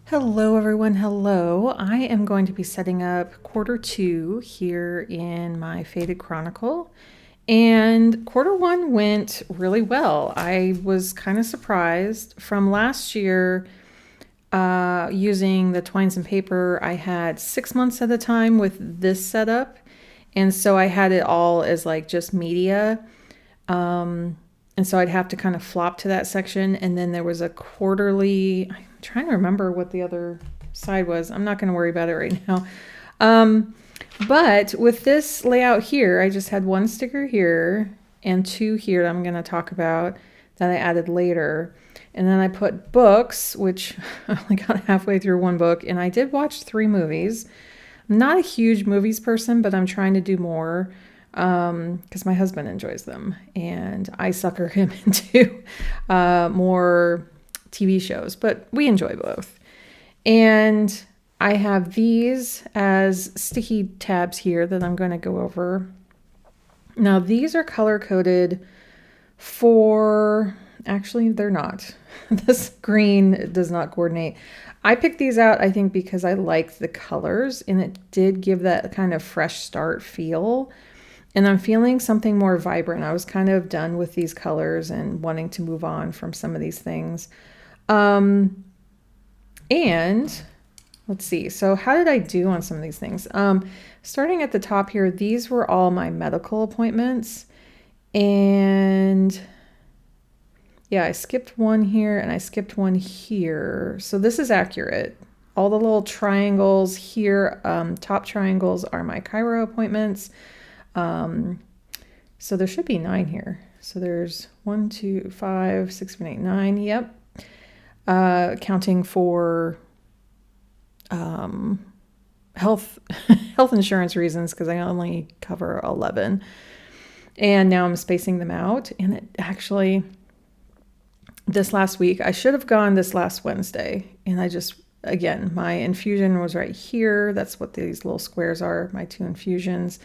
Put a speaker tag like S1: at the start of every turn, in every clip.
S1: Hello everyone, hello. I am going to be setting up quarter two here in my Faded Chronicle. And quarter one went really well. I was kind of surprised. From last year, using the twines and paper, I had 6 months at a time with this setup. And so I had it all as like just media. And so I'd have to kind of flop to that section. And then there was a quarterly, I'm trying to remember what the other side was. I'm not going to worry about it right now. But with this layout here, I just had one sticker here and two here that I'm going to talk about that I added later. And then I put books, which I only got halfway through one book. And I did watch 3 movies. I'm not a huge movies person, but I'm trying to do more because my husband enjoys them and I sucker him into more TV shows, but we enjoy both. And I have these as sticky tabs here that I'm going to go over. Now these are color coded for, actually they're not. This green does not coordinate. I picked these out, I think, because I liked the colors and it did give that kind of fresh start feel. And I'm feeling something more vibrant. I was kind of done with these colors and wanting to move on from some of these things. And let's see. So how did I do on some of these things? Starting at the top here, these were all my medical appointments. And yeah, I skipped one here and I skipped one here. So this is accurate. All the little triangles here, top triangles are my chiro appointments. So there should be 9 here. So there's 1, 2, 5, 6, 7, 8, 9. Yep. Counting for health insurance reasons because I only cover 11. And now I'm spacing them out. And it actually, this last week, I should have gone this last Wednesday. And I just, again, my infusion was right here. That's what these little squares are, my 2 infusions.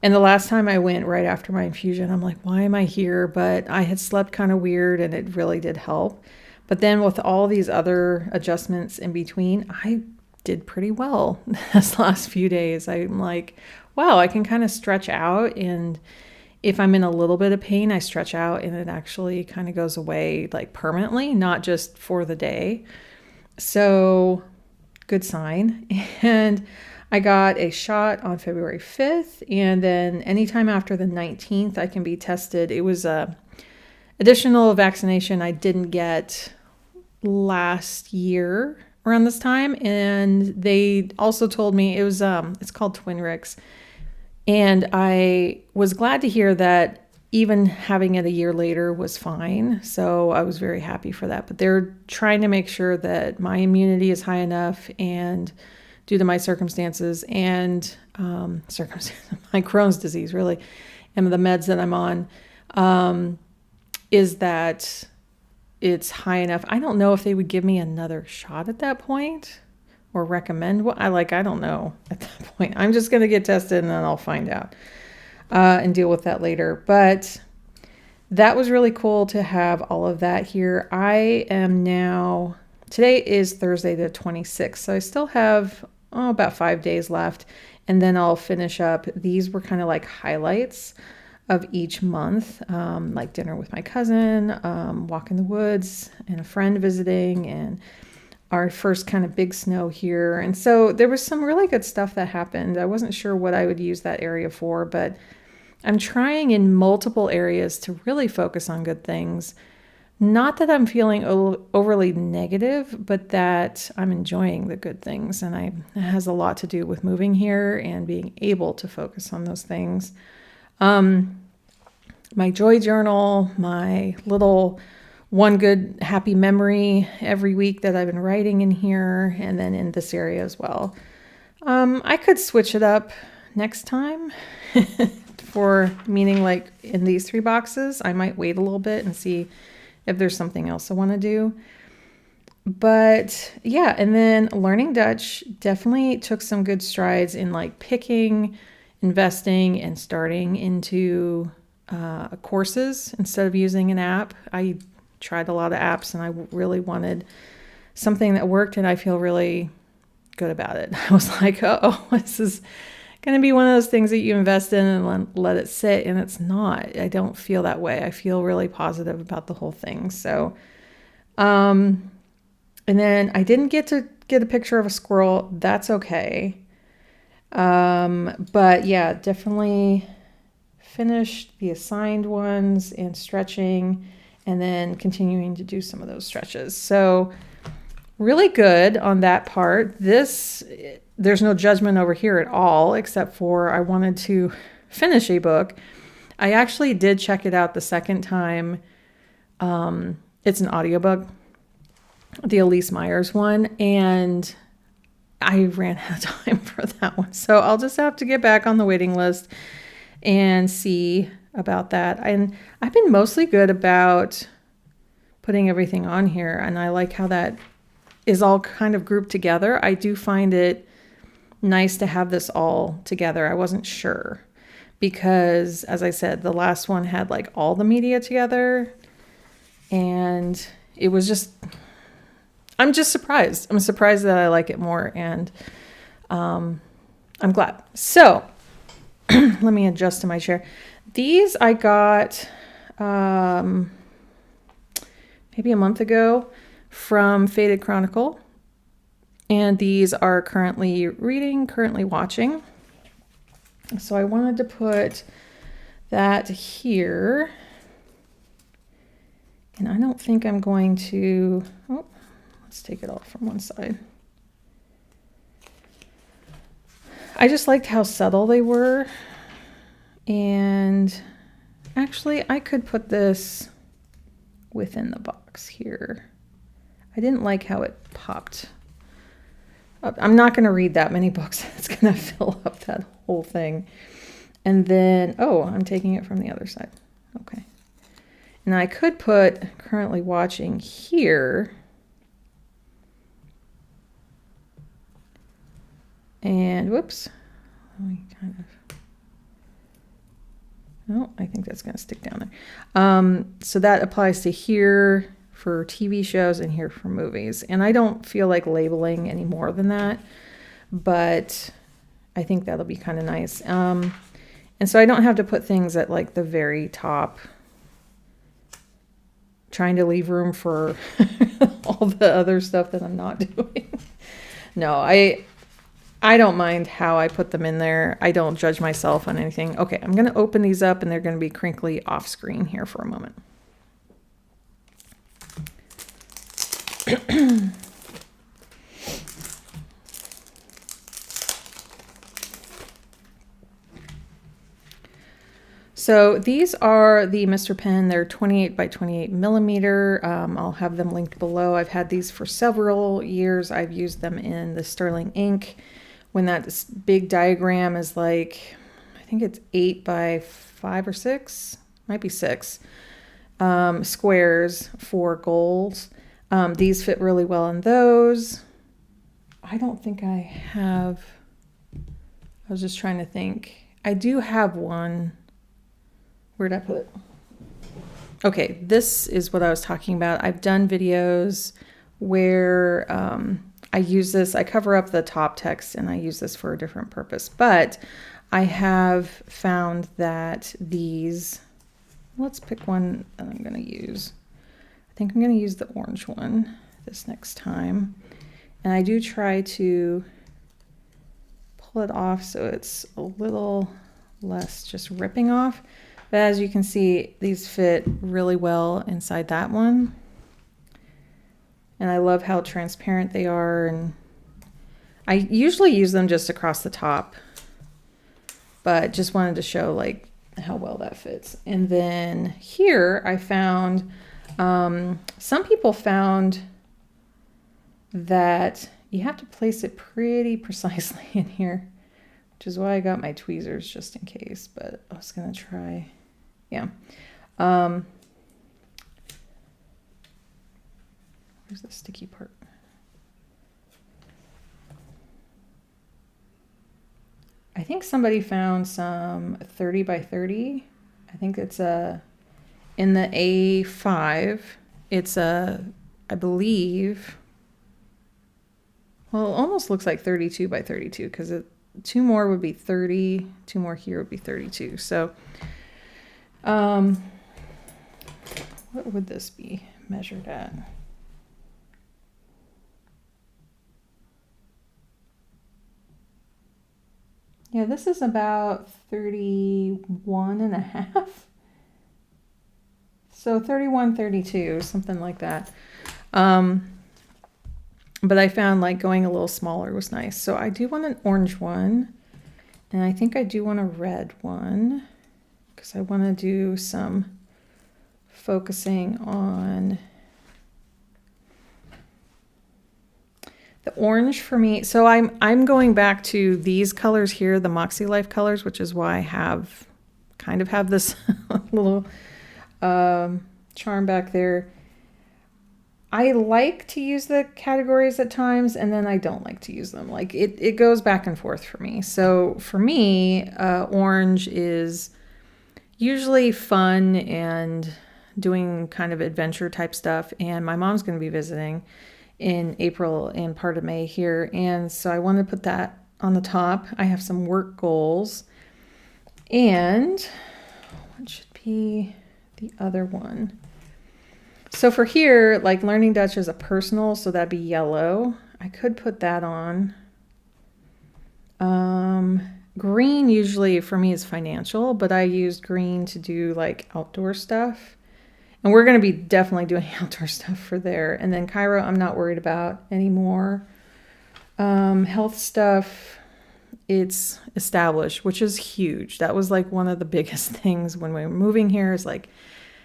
S1: And the last time I went right after my infusion, I'm like, why am I here? But I had slept kind of weird and it really did help. But then with all these other adjustments in between, I did pretty well this last few days. I'm like, wow, I can kind of stretch out. And if I'm in a little bit of pain, I stretch out and it actually kind of goes away like permanently, not just for the day. So good sign. And I got a shot on February 5th, and then anytime after the 19th, I can be tested. It was a additional vaccination I didn't get last year around this time, and they also told me it was it's called Twinrix, and I was glad to hear that even having it a year later was fine. So I was very happy for that. But they're trying to make sure that my immunity is high enough and due to my circumstances and my Crohn's disease, really, and the meds that I'm on, is that it's high enough. I don't know if they would give me another shot at that point or recommend what I don't know at that point. I'm just going to get tested and then I'll find out and deal with that later. But that was really cool to have all of that here. I am now, today is Thursday the 26th, so I still have about 5 days left, and then I'll finish up. These were kind of like highlights of each month, like dinner with my cousin, walk in the woods, and a friend visiting, and our first kind of big snow here. And so there was some really good stuff that happened. I wasn't sure what I would use that area for, but I'm trying in multiple areas to really focus on good things. Not that I'm feeling overly negative, but that I'm enjoying the good things. And it has a lot to do with moving here and being able to focus on those things. My joy journal, my little one good happy memory every week that I've been writing in here, and then in this area as well. I could switch it up next time for meaning like in these 3 boxes. I might wait a little bit and see if there's something else I want to do. But yeah, and then learning Dutch definitely took some good strides in like picking, investing, and starting into courses instead of using an app. I tried a lot of apps and I really wanted something that worked and I feel really good about it. I was like, oh, this is going to be one of those things that you invest in and let it sit, and it's not. I don't feel that way. I feel really positive about the whole thing. So, and then I didn't get to get a picture of a squirrel. That's okay. But yeah, definitely finished the assigned ones and stretching, and then continuing to do some of those stretches. So really good on that part. There's no judgment over here at all, except for I wanted to finish a book. I actually did check it out the second time. It's an audiobook, the Elise Myers one, and I ran out of time for that one. So I'll just have to get back on the waiting list and see about that. And I've been mostly good about putting everything on here, and I like how that is all kind of grouped together. I do find it nice to have this all together. I wasn't sure because, as I said, the last one had like all the media together, and it was just, I'm just surprised. I'm surprised that I like it more, and I'm glad. So let me adjust to my chair. These I got maybe a month ago from Faded Chronicle. And these are currently reading, currently watching. So I wanted to put that here. And I don't think I'm going to, oh, let's take it off from one side. I just liked how subtle they were. And actually I could put this within the box here. I didn't like how it popped up. I'm not going to read that many books. It's going to fill up that whole thing. And then, oh, I'm taking it from the other side. Okay. And I could put currently watching here. And whoops. Let me kind of. Oh, I think that's going to stick down there. So that applies to here for TV shows and here for movies. And I don't feel like labeling any more than that, but I think that'll be kind of nice. And so I don't have to put things at like the very top, trying to leave room for all the other stuff that I'm not doing. No, I don't mind how I put them in there. I don't judge myself on anything. Okay, I'm going to open these up, and they're going to be crinkly off screen here for a moment. So these are the Mr. Pen. They're 28 by 28 millimeter. I'll have them linked below. I've had these for several years. I've used them in the sterling ink when that big diagram is like, I think it's 8 by 5 or 6, might be 6 squares for goals. These fit really well in those. I don't think I have, I was just trying to think. I do have one. Where'd I put it? Okay, this is what I was talking about. I've done videos where I use this, I cover up the top text and I use this for a different purpose. But I have found that these, let's pick one that I'm going to use. I think I'm going to use the orange one this next time. And I do try to pull it off so it's a little less just ripping off. But as you can see, these fit really well inside that one. And I love how transparent they are. And I usually use them just across the top, but just wanted to show like how well that fits. And then here I found, some people found that you have to place it pretty precisely in here, which is why I got my tweezers just in case, but I was going to try. Yeah. Where's the sticky part? I think somebody found some 30 by 30. I think it's in the A5. It's I believe, Well, it almost looks like 32 by 32 because two more would be 30, two more here would be 32. So what would this be measured at? Yeah, this is about 31 and a half. So 31, 32, something like that. But I found like going a little smaller was nice. So I do want an orange one, and I think I do want a red one because I want to do some focusing on the orange for me. So I'm going back to these colors here, the Moxie Life colors, which is why I have kind of have this little charm back there. I like to use the categories at times, and then I don't like to use them. Like it goes back and forth for me. So for me, orange is usually fun and doing kind of adventure type stuff. And my mom's going to be visiting in April and part of May here. And so I want to put that on the top. I have some work goals. And what should be the other one? So for here, like learning Dutch is a personal, so that'd be yellow. I could put that on. Green usually for me is financial, but I used green to do like outdoor stuff. And we're going to be definitely doing outdoor stuff for there. And then Cairo, I'm not worried about anymore. Health stuff, it's established, which is huge. That was like one of the biggest things when we were moving here is like,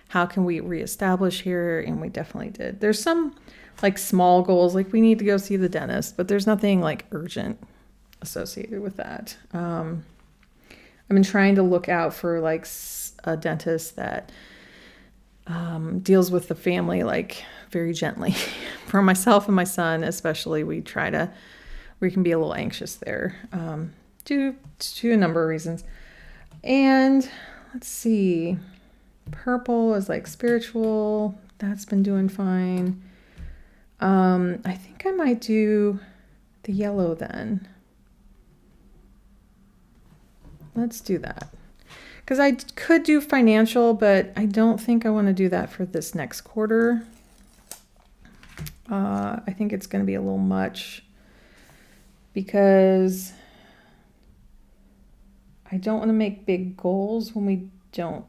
S1: how can we reestablish here? And we definitely did. There's some like small goals, like we need to go see the dentist, but there's nothing like urgent associated with that. I've been trying to look out for like a dentist that deals with the family like very gently. For myself and my son especially, we can be a little anxious there due to a number of reasons. And let's see, purple is like spiritual. That's been doing fine. I think I might do the yellow then. Let's do that. Because I could do financial, but I don't think I want to do that for this next quarter. I think it's going to be a little much because I don't want to make big goals when we don't.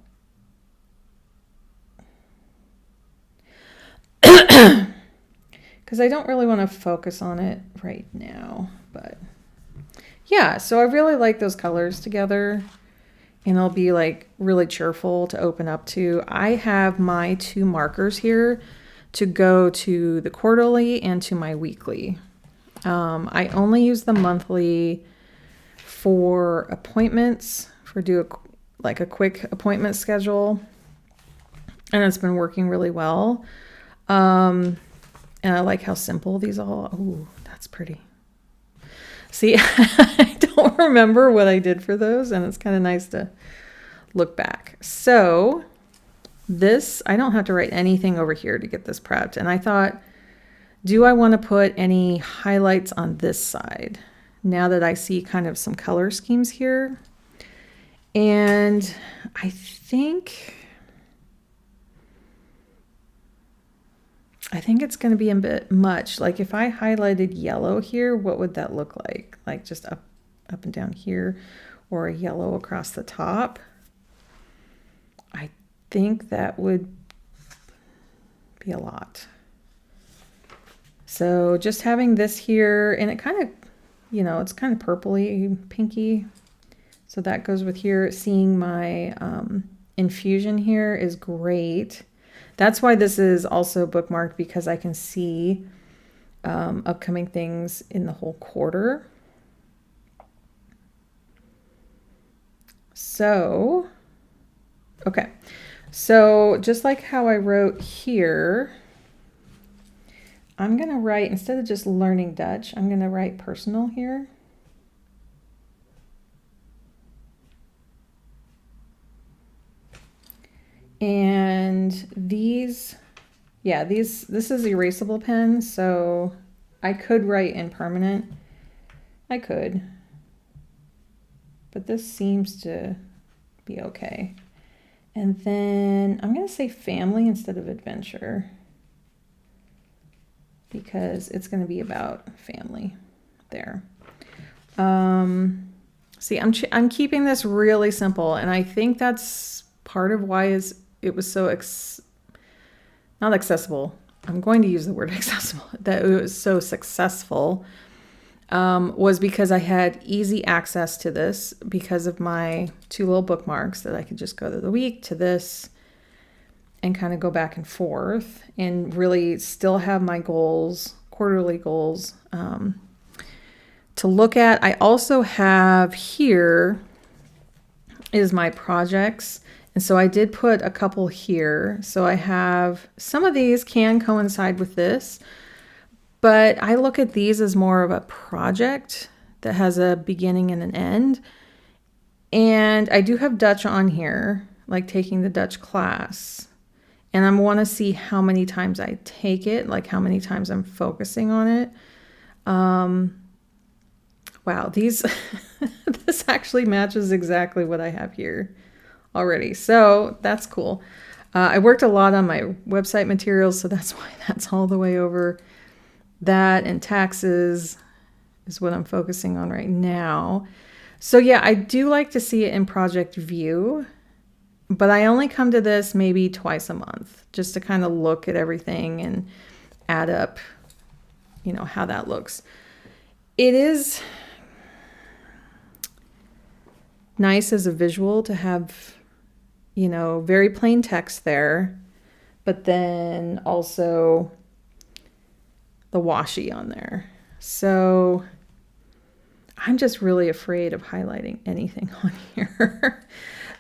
S1: Because I don't really want to focus on it right now. But yeah, so I really like those colors together. And it'll be like really cheerful to open up to. I have my 2 markers here to go to the quarterly and to my weekly. I only use the monthly for appointments, for a quick appointment schedule. And it's been working really well. And I like how simple these all are. Ooh, that's pretty. See, I don't remember what I did for those, and it's kind of nice to look back. So this, I don't have to write anything over here to get this prepped. And I thought, do I want to put any highlights on this side now that I see kind of some color schemes here? And I think it's going to be a bit much. Like if I highlighted yellow here, what would that look like? Like just up and down here, or a yellow across the top. I think that would be a lot. So just having this here, and it kind of, it's kind of purpley, pinky. So that goes with here. Seeing my infusion here is great. That's why this is also bookmarked, because I can see upcoming things in the whole quarter. So, okay. So just like how I wrote here, I'm going to write, instead of just learning Dutch, I'm going to write personal here. And these, this is erasable pen, so I could write impermanent. I could. But this seems to be okay. And then I'm going to say family instead of adventure, because it's going to be about family there. See, I'm keeping this really simple, and I think that's part of why it was so not accessible. I'm going to use the word accessible. That it was so successful was because I had easy access to this because of my 2 little bookmarks that I could just go to the week to this and kind of go back and forth and really still have my goals, quarterly goals, to look at. I also have here is my projects. And so I did put a couple here. So I have some of these can coincide with this, but I look at these as more of a project that has a beginning and an end. And I do have Dutch on here, like taking the Dutch class. And I want to see how many times I take it, like how many times I'm focusing on it. Wow, this actually matches exactly what I have here already. So that's cool. I worked a lot on my website materials, so that's why that's all the way over. That and taxes is what I'm focusing on right now. So yeah, I do like to see it in project view, but I only come to this maybe twice a month just to kind of look at everything and add up, how that looks. It is nice as a visual to have, very plain text there, but then also the washi on there. So I'm just really afraid of highlighting anything on here.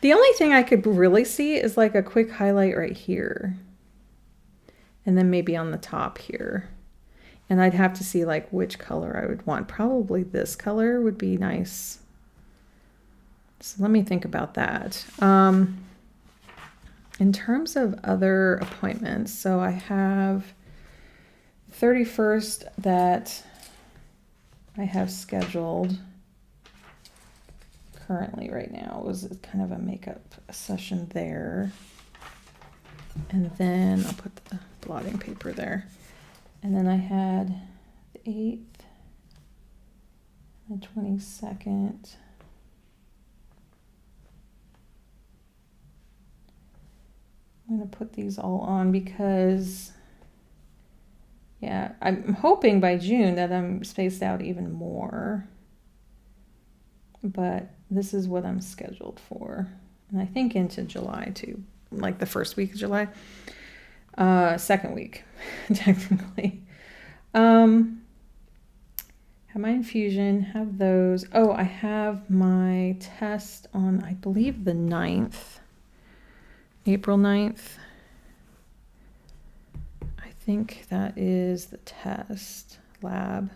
S1: The only thing I could really see is like a quick highlight right here. And then maybe on the top here. And I'd have to see like which color I would want. Probably this color would be nice. So let me think about that. In terms of other appointments, so I have 31st that I have scheduled currently right now. It was kind of a makeup session there. And then I'll put the blotting paper there. And then I had the 8th, the 22nd. I'm going to put these all on because, yeah, I'm hoping by June that I'm spaced out even more. But this is what I'm scheduled for. And I think into July too, like the first week of July. Second week, technically. Have my infusion, have those. Oh, I have my test on, I believe, the 9th. April 9th. I think that is the test lab.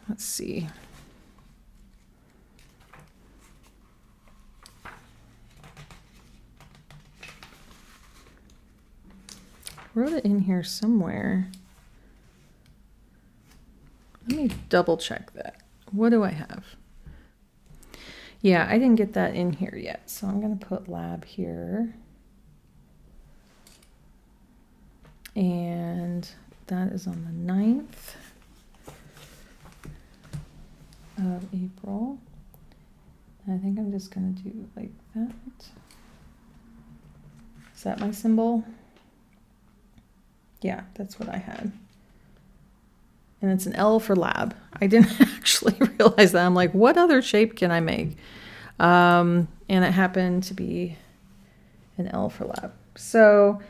S1: Let's see. I wrote it in here somewhere. Let me double check that. What do I have? Yeah, I didn't get that in here yet, so I'm going to put lab here. And that is on the 9th of April. And I think I'm just going to do like that. Is that my symbol? Yeah, that's what I had. And it's an L for lab. I didn't actually realize that. I'm like, what other shape can I make? And it happened to be an L for lab. So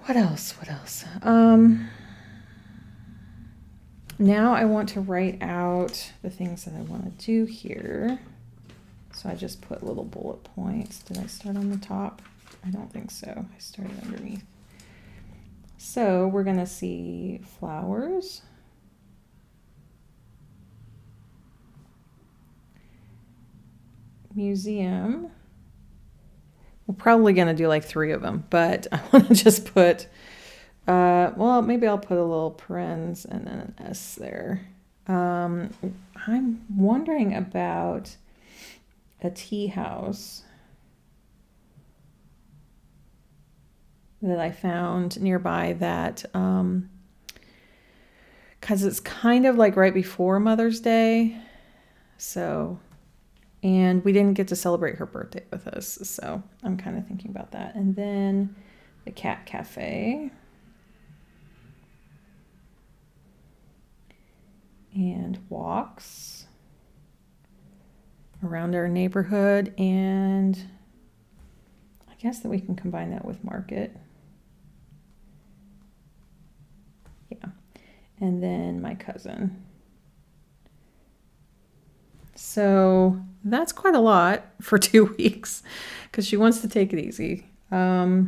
S1: what else? Now I want to write out the things that I want to do here. So I just put little bullet points. Did I start on the top? I don't think so. I started underneath. So we're going to see flowers, museum. We're probably going to do like 3 of them, but I want to just put Well, maybe I'll put a little parens and then an S there. I'm wondering about a tea house that I found nearby that, because it's kind of like right before Mother's Day. So, and we didn't get to celebrate her birthday with us. So I'm kind of thinking about that. And then the cat cafe. And walks around our neighborhood, and I guess that we can combine that with market. Yeah. And then my cousin. So that's quite a lot for 2 weeks because she wants to take it easy. Now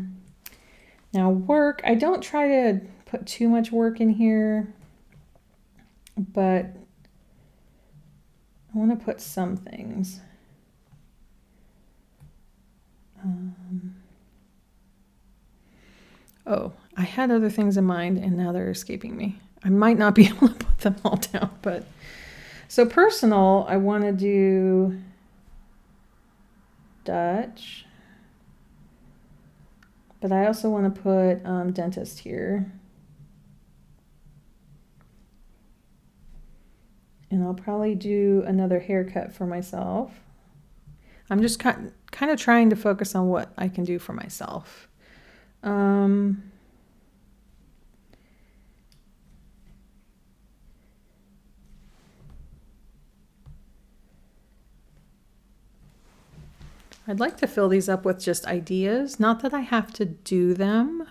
S1: work, I don't try to put too much work in here, but I want to put some things. Oh, I had other things in mind and now they're escaping me. I might not be able to put them all down, but so personal, I want to do Dutch, but I also want to put dentist here. And I'll probably do another haircut for myself. I'm just kind of trying to focus on what I can do for myself. I'd like to fill these up with just ideas. Not that I have to do them,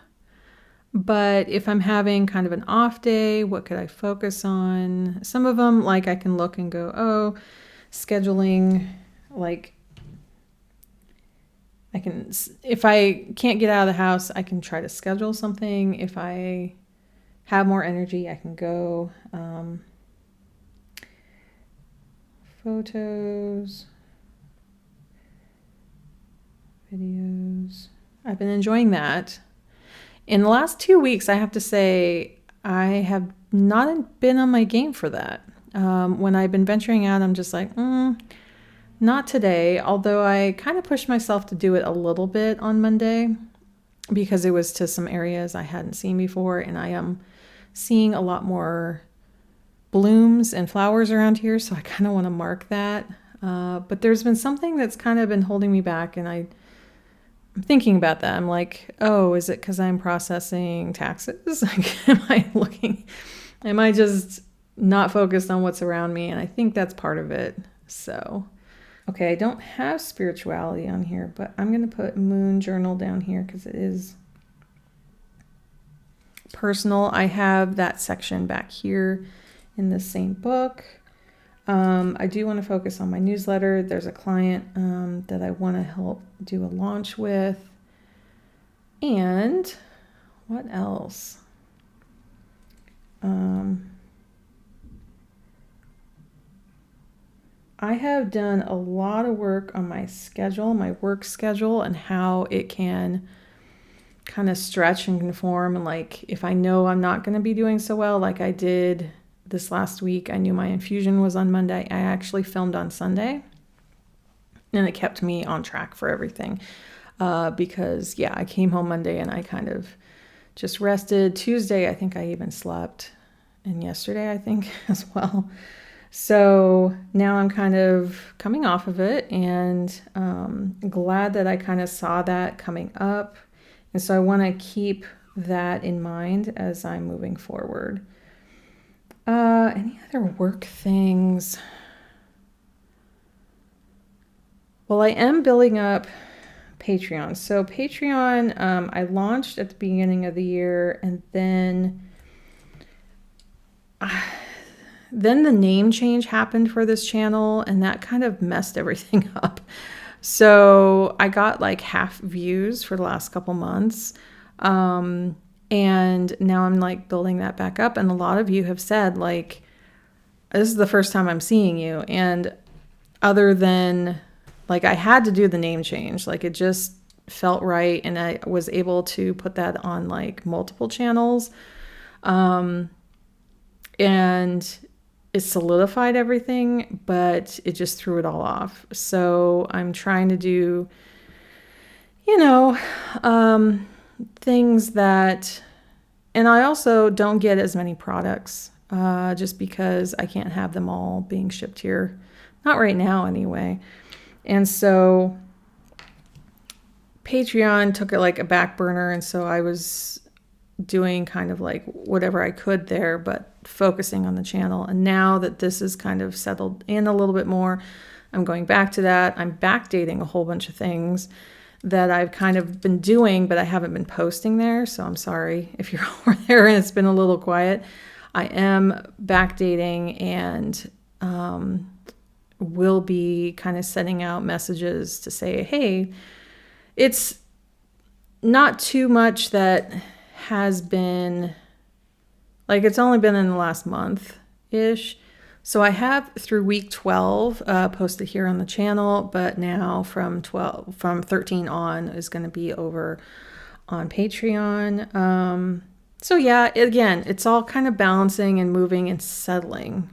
S1: but if I'm having kind of an off day, what could I focus on? Some of them, like I can look and go, oh, scheduling, like I can, if I can't get out of the house, I can try to schedule something. If I have more energy, I can go. Photos, videos. I've been enjoying that. In the last 2 weeks, I have to say, I have not been on my game for that. When I've been venturing out, I'm just like, not today. Although I kind of pushed myself to do it a little bit on Monday because it was to some areas I hadn't seen before. And I am seeing a lot more blooms and flowers around here. So I kind of want to mark that. But there's been something that's kind of been holding me back. And I'm thinking about that. I'm like, oh, is it because I'm processing taxes? Like, am I just not focused on what's around me? And I think that's part of it. So, okay, I don't have spirituality on here, but I'm going to put moon journal down here because it is personal. I have that section back here in the same book. I do want to focus on my newsletter. There's a client that I want to help do a launch with. And what else? I have done a lot of work on my schedule, my work schedule, and how it can kind of stretch and conform. And like, if I know I'm not going to be doing so well, like I did this last week, I knew my infusion was on Monday. I actually filmed on Sunday, and it kept me on track for everything. Because yeah, I came home Monday and I kind of just rested. Tuesday, I think I even slept, and yesterday, I think as well. So now I'm kind of coming off of it, and glad that I kind of saw that coming up. And so I want to keep that in mind as I'm moving forward. Any other work things? Well, I am building up Patreon. So Patreon, I launched at the beginning of the year, and then the name change happened for this channel, and that kind of messed everything up. So I got like half views for the last couple months. And now I'm like building that back up. And a lot of you have said like, this is the first time I'm seeing you. And other than like, I had to do the name change. Like it just felt right, and I was able to put that on like multiple channels. And it solidified everything, but it just threw it all off. So I'm trying to do, things that, and I also don't get as many products just because I can't have them all being shipped here. Not right now, anyway. And so Patreon took it like a back burner, and so I was doing kind of like whatever I could there, but focusing on the channel. And now that this is kind of settled in a little bit more, I'm going back to that. I'm backdating a whole bunch of things that I've kind of been doing, but I haven't been posting there. So I'm sorry if you're over there and it's been a little quiet. I am backdating and will be kind of sending out messages to say, hey, it's not too much that has been, like, it's only been in the last month-ish. So I have through week 12 posted here on the channel, but now from 13 on is going to be over on Patreon. So yeah, again, it's all kind of balancing and moving and settling.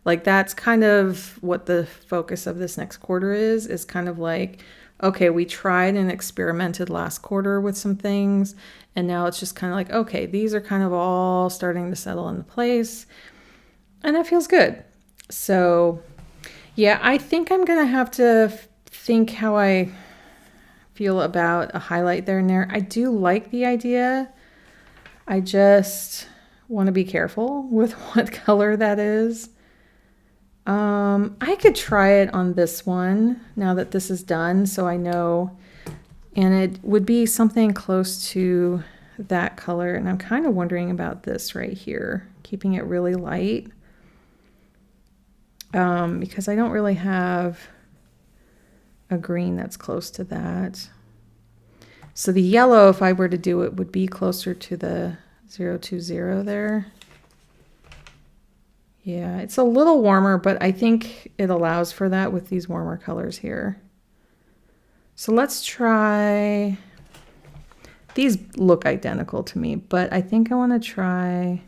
S1: Like that's kind of what the focus of this next quarter is kind of like, okay, we tried and experimented last quarter with some things, and now it's just kind of like, okay, these are kind of all starting to settle into place, and that feels good. So yeah, I think I'm going to have to think how I feel about a highlight there and there. I do like the idea. I just want to be careful with what color that is. I could try it on this one now that this is done, so I know, and it would be something close to that color. And I'm kind of wondering about this right here, keeping it really light, because I don't really have a green that's close to that. So the yellow, if I were to do it, would be closer to the 020 there. Yeah, it's a little warmer, but I think it allows for that with these warmer colors here. So let's try, these look identical to me, but I think I want to try,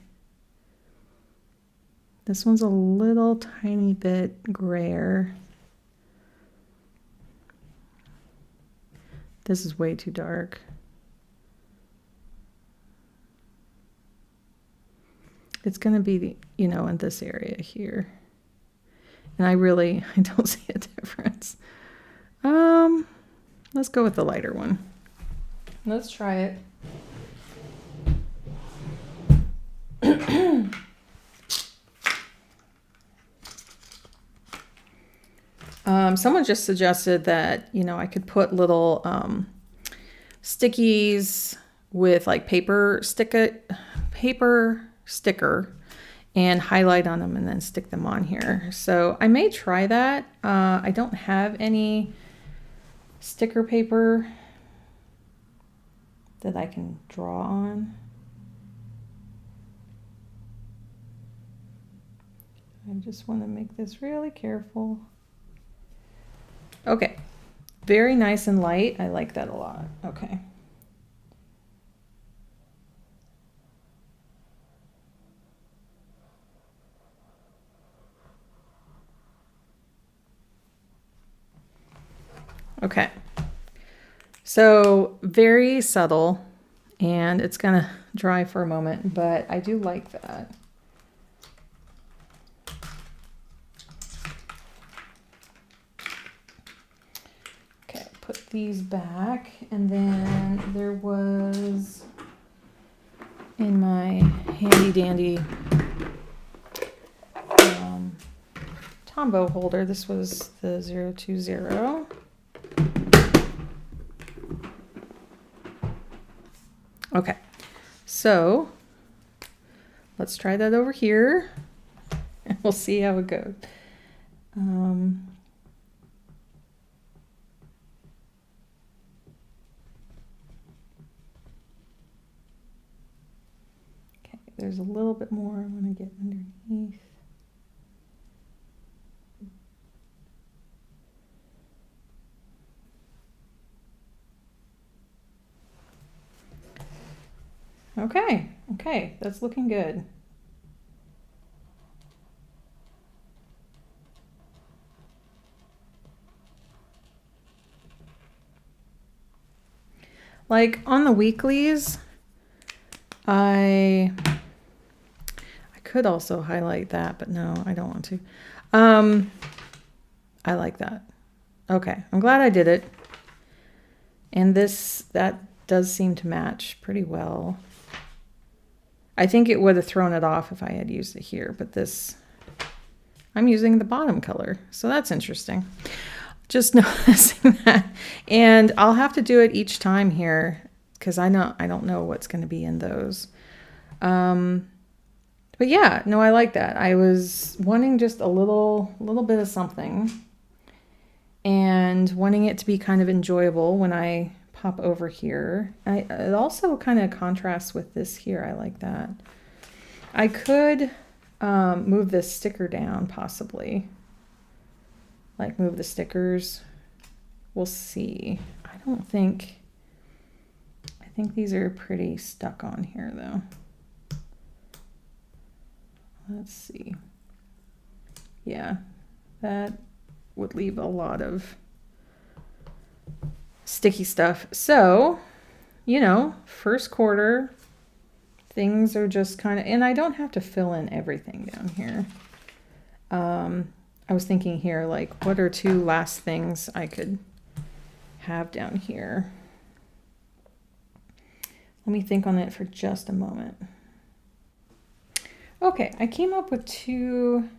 S1: this one's a little tiny bit grayer. This is way too dark. It's going to be, in this area here. And I don't see a difference. Let's go with the lighter one. Let's try it. Someone just suggested that, I could put little stickies with like paper sticker and highlight on them and then stick them on here. So I may try that. I don't have any sticker paper that I can draw on. I just want to make this really careful. Okay, very nice and light. I like that a lot. Okay. Okay, so very subtle, and it's gonna dry for a moment, but I do like that. Okay, put these back, and then there was in my handy dandy Tombow holder, this was the 020. Okay, so let's try that over here and we'll see how it goes. Okay, there's a little bit more I want to get underneath. Okay. Okay. That's looking good. Like on the weeklies, I could also highlight that, but no, I don't want to. I like that. Okay, I'm glad I did it. And that does seem to match pretty well. I think it would have thrown it off if I had used it here, but I'm using the bottom color, so that's interesting. Just noticing that. And I'll have to do it each time here because I don't know what's going to be in those. But yeah, no, I like that. I was wanting just a little bit of something and wanting it to be kind of enjoyable when I pop over here. It also kind of contrasts with this here. I like that. I could move this sticker down possibly. Like move the stickers. We'll see. I think these are pretty stuck on here though. Let's see. Yeah, that would leave a lot of sticky stuff. So, first quarter, things are just kind of, and I don't have to fill in everything down here. I was thinking here, like, what are two last things I could have down here? Let me think on it for just a moment. Okay, I came up with two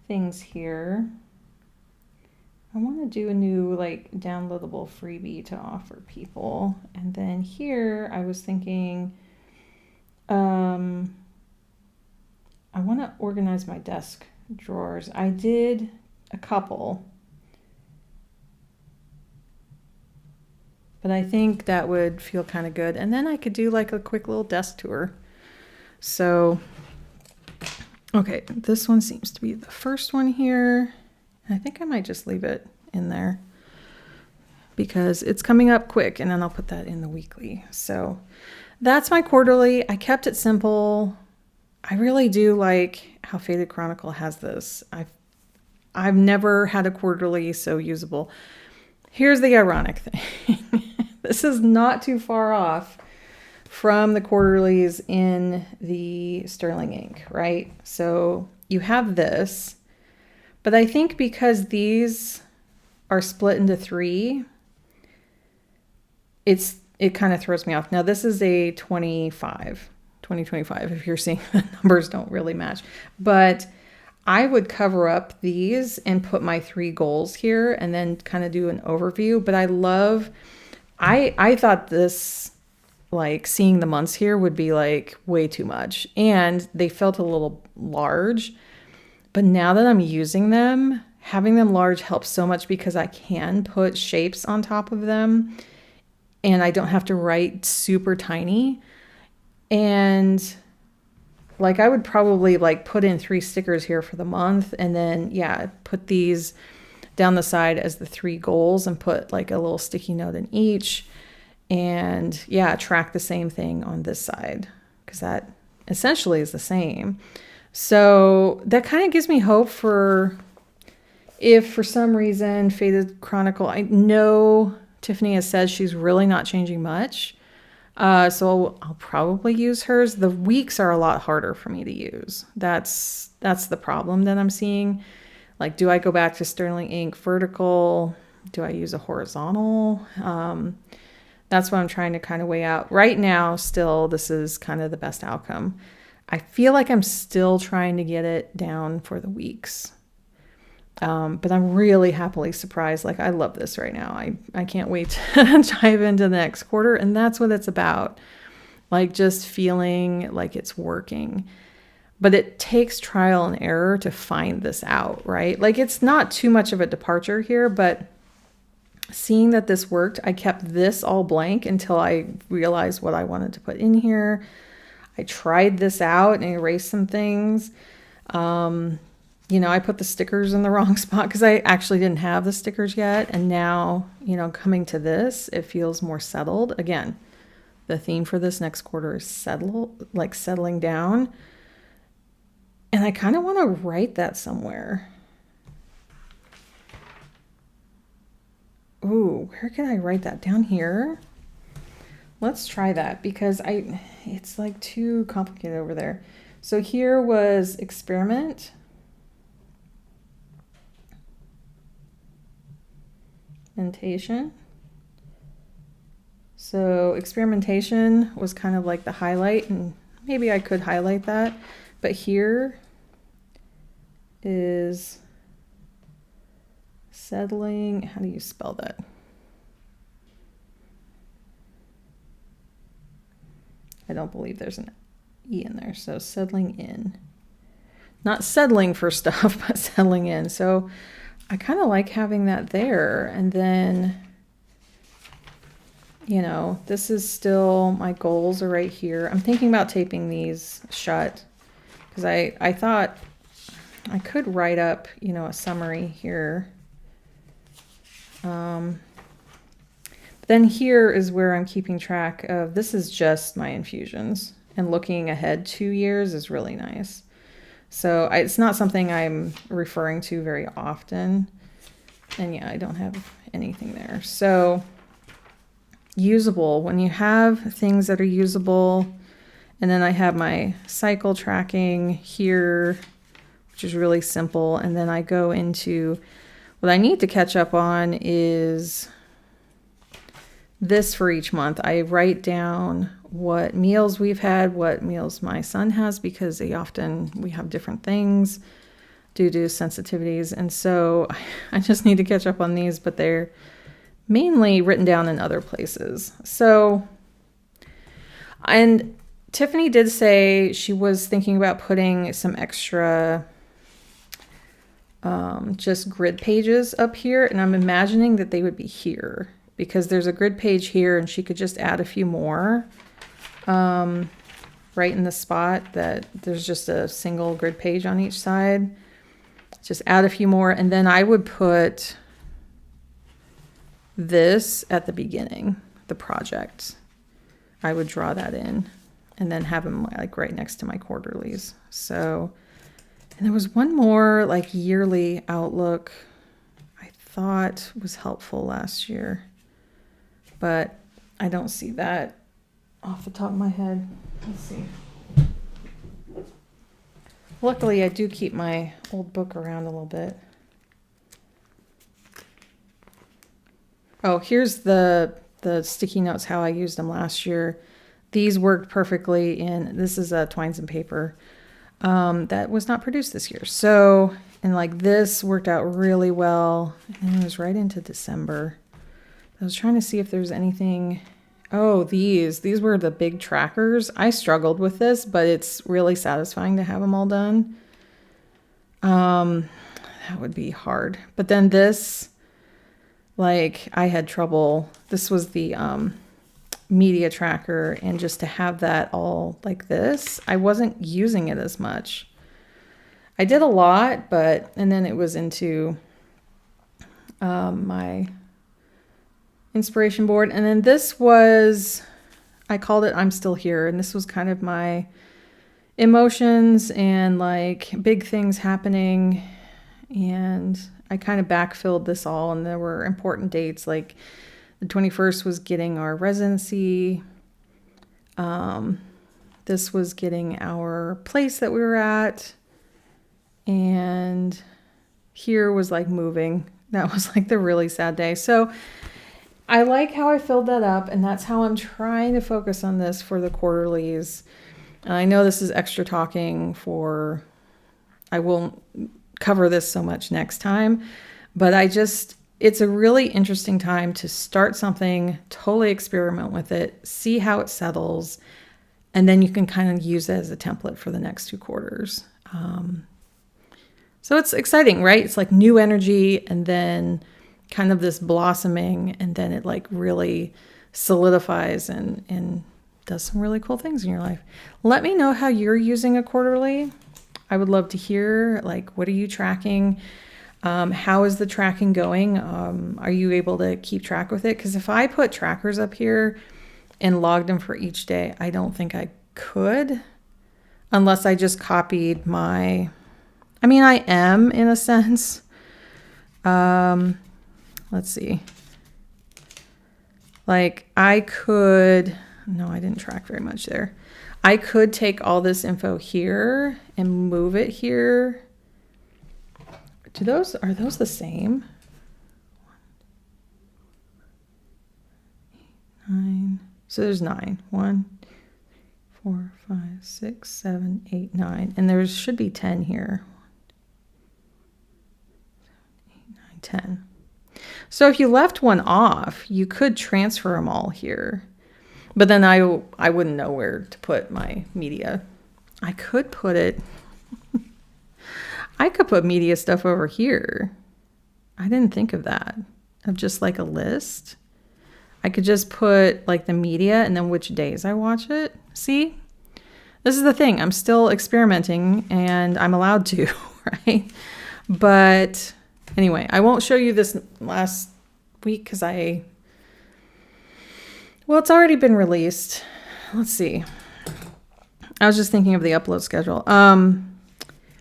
S1: things here. I want to do a new like downloadable freebie to offer people. And then here I was thinking I want to organize my desk drawers. I did a couple, but I think that would feel kind of good. And then I could do like a quick little desk tour. So, okay, this one seems to be the first one here. I think I might just leave it in there because it's coming up quick, and then I'll put that in the weekly. So that's my quarterly. I kept it simple. I really do like how Faded Chronicle has this. I've never had a quarterly so usable. Here's the ironic thing. This is not too far off from the quarterlies in the Sterling ink, right? So you have this, but I think because these are split into three, it kind of throws me off. Now this is a 2025, if you're seeing the numbers don't really match, but I would cover up these and put my 3 goals here and then kind of do an overview. But I thought this, like seeing the months here would be like way too much, and they felt a little large. But now that I'm using them, having them large helps so much because I can put shapes on top of them and I don't have to write super tiny. And like I would probably like put in 3 stickers here for the month, and then put these down the side as the 3 goals and put like a little sticky note in each. And track the same thing on this side because that essentially is the same. So that kind of gives me hope for if for some reason Faded Chronicle, I know Tiffany has said she's really not changing much. So I'll probably use hers. The weeks are a lot harder for me to use. That's the problem that I'm seeing. Like, do I go back to Sterling ink vertical? Do I use a horizontal? That's what I'm trying to kind of weigh out. Right now, still, this is kind of the best outcome. I feel like I'm still trying to get it down for the weeks. But I'm really happily surprised. Like, I love this right now. I can't wait to dive into the next quarter. And that's what it's about. Like, just feeling like it's working. But it takes trial and error to find this out, right? Like, it's not too much of a departure here, but seeing that this worked, I kept this all blank until I realized what I wanted to put in here. I tried this out and erased some things. I put the stickers in the wrong spot because I actually didn't have the stickers yet. And now, coming to this, it feels more settled. Again, the theme for this next quarter is settling down. And I kind of want to write that somewhere. Ooh, where can I write that? Down here? Let's try that because it's like too complicated over there. So here was experimentation. So experimentation was kind of like the highlight, and maybe I could highlight that. But here is settling. How do you spell that? I don't believe there's an E in there. So settling in. Not settling for stuff, but settling in. So I kind of like having that there. And then, you know, this is still, my goals are right here. I'm thinking about taping these shut because I thought I could write up, you know, a summary here. Then here is where I'm keeping track of, this is just my infusions, and looking ahead 2 years is really nice. So it's not something I'm referring to very often. And yeah, I don't have anything there. So usable, when you have things that are usable, and then I have my cycle tracking here, which is really simple. And then I go into what I need to catch up on is this for each month. I write down what meals we've had, what meals my son has, because we have different things due to sensitivities. And so I just need to catch up on these, but they're mainly written down in other places. So, and Tiffany did say she was thinking about putting some extra just grid pages up here, and I'm imagining that they would be here because there's a grid page here and she could just add a few more right in the spot that there's just a single grid page on each side. Just add a few more, and then I would put this at the beginning, the project. I would draw that in and then have them like right next to my quarterlies. So, and there was one more like yearly outlook I thought was helpful last year, but I don't see that off the top of my head. Let's see. Luckily, I do keep my old book around a little bit. Oh, here's the sticky notes, how I used them last year. These worked perfectly this is a Twines and Paper that was not produced this year. So, and like this worked out really well. And it was right into December. I was trying to see if there's anything. Oh, these were the big trackers. I struggled with this, but it's really satisfying to have them all done. That would be hard. But then this, like I had trouble. This was the media tracker, and just to have that all like this, I wasn't using it as much. I did a lot, and then it was into my inspiration board. And then this was, I called it I'm Still Here. And this was kind of my emotions and like big things happening. And I kind of backfilled this all. And there were important dates, like the 21st was getting our residency. This was getting our place that we were at. And here was like moving. That was like the really sad day. So I like how I filled that up, and that's how I'm trying to focus on this for the quarterlies. And I know this is extra talking I won't cover this so much next time, but it's a really interesting time to start something, totally experiment with it, see how it settles, and then you can kind of use it as a template for the next 2 quarters. So it's exciting, right? It's like new energy, and then kind of this blossoming, and then it like really solidifies and does some really cool things in your life. Let me know how you're using a quarterly. I would love to hear, like, what are you tracking? How is the tracking going? Are you able to keep track with it? Because if I put trackers up here and logged them for each day, I don't think I could, unless I just copied my, I mean, I am in a sense. Let's see. Like I could, no, I didn't track very much there. I could take all this info here and move it here. Are those the same? 9. So there's 9. 1, 4, 5, 6, 7, 8, 9. And there should be 10 here. 8, 9, 10. So if you left one off, you could transfer them all here. But then I wouldn't know where to put my media. I could put media stuff over here. I didn't think of that. Of just like a list. I could just put like the media and then which days I watch it. See? This is the thing. I'm still experimenting and I'm allowed to, right? But anyway, I won't show you this last week because it's already been released. Let's see. I was just thinking of the upload schedule.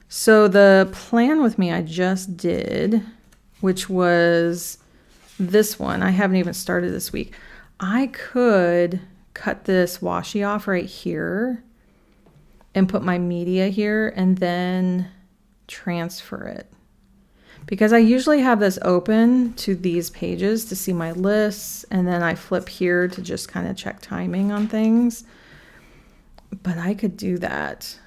S1: So the plan with me I just did, which was this one. I haven't even started this week. I could cut this washi off right here and put my media here and then transfer it. Because I usually have this open to these pages to see my lists, and then I flip here to just kind of check timing on things. But I could do that.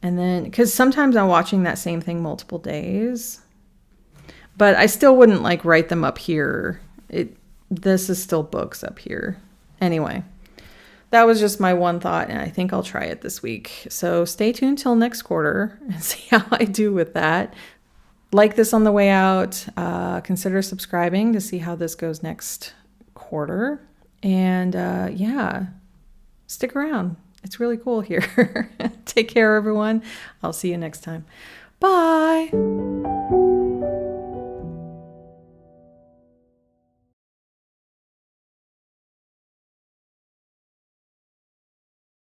S1: And then, because sometimes I'm watching that same thing multiple days, but I still wouldn't like write them up here. This is still books up here. Anyway, that was just my one thought, and I think I'll try it this week. So stay tuned till next quarter and see how I do with that. Like this on the way out. Consider subscribing to see how this goes next quarter. And yeah, stick around. It's really cool here. Take care, everyone. I'll see you next time. Bye.